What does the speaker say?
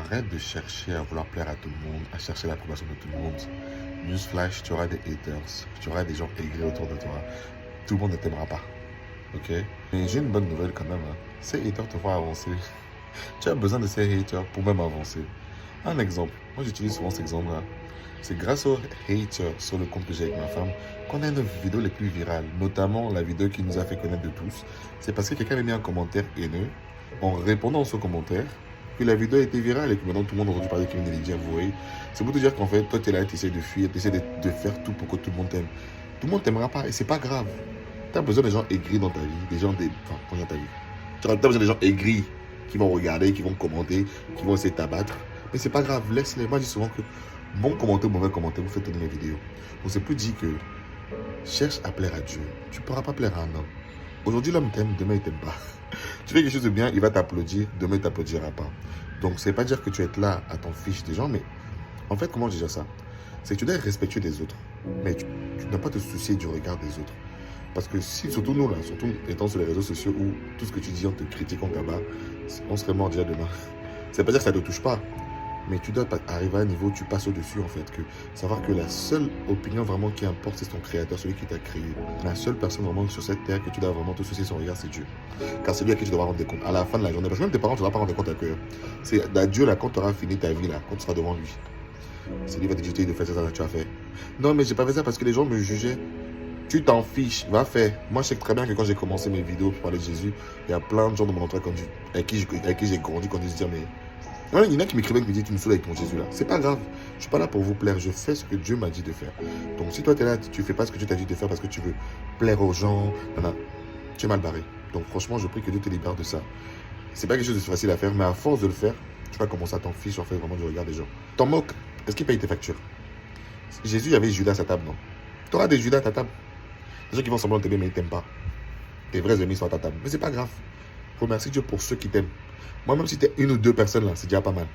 Arrête de chercher à vouloir plaire à tout le monde, à chercher l'approbation de tout le monde. Newsflash, tu auras des haters, tu auras des gens aigris autour de toi. Tout le monde ne t'aimera pas. Ok? Mais j'ai une bonne nouvelle quand même, hein. Ces haters te font avancer. Tu as besoin de ces haters pour même avancer. Un exemple, moi j'utilise souvent cet exemple-là. C'est grâce aux haters sur le compte que j'ai avec ma femme qu'on a une vidéo les plus virales. Notamment la vidéo qui nous a fait connaître de tous. C'est parce que quelqu'un avait mis un commentaire haineux. En répondant à ce commentaire, que la vidéo a été virale et que maintenant tout le monde a entendu parler de Kevin Eddie, vous voyez. C'est pour te dire qu'en fait, toi tu es là, tu essaies de fuir, tu essaies de faire tout pour que tout le monde t'aime. Tout le monde t'aimera pas et c'est pas grave. Tu as besoin des gens aigris dans ta vie, des gens enfin, dans ta vie. Tu as besoin des gens aigris qui vont regarder, qui vont commenter, qui vont essayer de t'abattre. Mais c'est pas grave, laisse-les. Moi je dis souvent que bon commentaire, mauvais commentaire, vous faites tourner les vidéos. Donc c'est plus dit que cherche à plaire à Dieu. Tu ne pourras pas plaire à un homme. Aujourd'hui l'homme t'aime, demain il t'aime pas. Tu fais quelque chose de bien, il va t'applaudir, demain il t'applaudira pas. Donc c'est pas dire que tu es là à t'en fiche des gens, mais en fait comment je dis ça? C'est que tu dois être respectueux des autres. Mais tu ne dois pas te soucier du regard des autres. Parce que si, surtout nous là, surtout étant sur les réseaux sociaux où tout ce que tu dis on te critique, on t'abat, on serait mort déjà demain. C'est pas dire que ça ne te touche pas. Mais tu dois arriver à un niveau où tu passes au-dessus en fait. Que savoir que la seule opinion vraiment qui importe, c'est ton créateur, celui qui t'a créé. La seule personne vraiment sur cette terre que tu dois vraiment te soucier son regard, c'est Dieu. Car c'est lui à qui tu dois rendre des comptes à la fin de la journée. Parce que même tes parents, tu ne dois pas rendre compte à eux. C'est à Dieu là, quand tu auras fini ta vie là, quand tu seras devant lui. C'est lui qui va te dire de faire ça, tu as fait. Non, mais j'ai pas fait ça parce que les gens me jugeaient. Tu t'en fiches, va faire. Moi, je sais très bien que quand j'ai commencé mes vidéos pour parler de Jésus, il y a plein de gens dans mon entourage avec qui j'ai grandi, quand ils se disent, mais il y en a qui m'écrivaient et qui me disaient, tu me saoules avec ton Jésus là. C'est pas grave. Je suis pas là pour vous plaire. Je fais ce que Dieu m'a dit de faire. Donc, si toi, tu es là, tu fais pas ce que Dieu t'a dit de faire parce que tu veux plaire aux gens, tu es mal barré. Donc, franchement, je prie que Dieu te libère de ça. C'est pas quelque chose de facile à faire, mais à force de le faire, tu vas commencer à t'en ficher en fait vraiment du regard des gens. T'en moques. Est-ce qu'il paye tes factures? Jésus, il y avait Judas à sa table, non? Tu auras des Judas à ta table. Des gens qui vont semblant t'aimer, mais ils t'aiment pas. Tes vrais amis sont à ta table. Mais c'est pas grave. Remercie Dieu pour ceux qui t'aiment. Moi, même si t'es une ou deux personnes là, c'est déjà pas mal.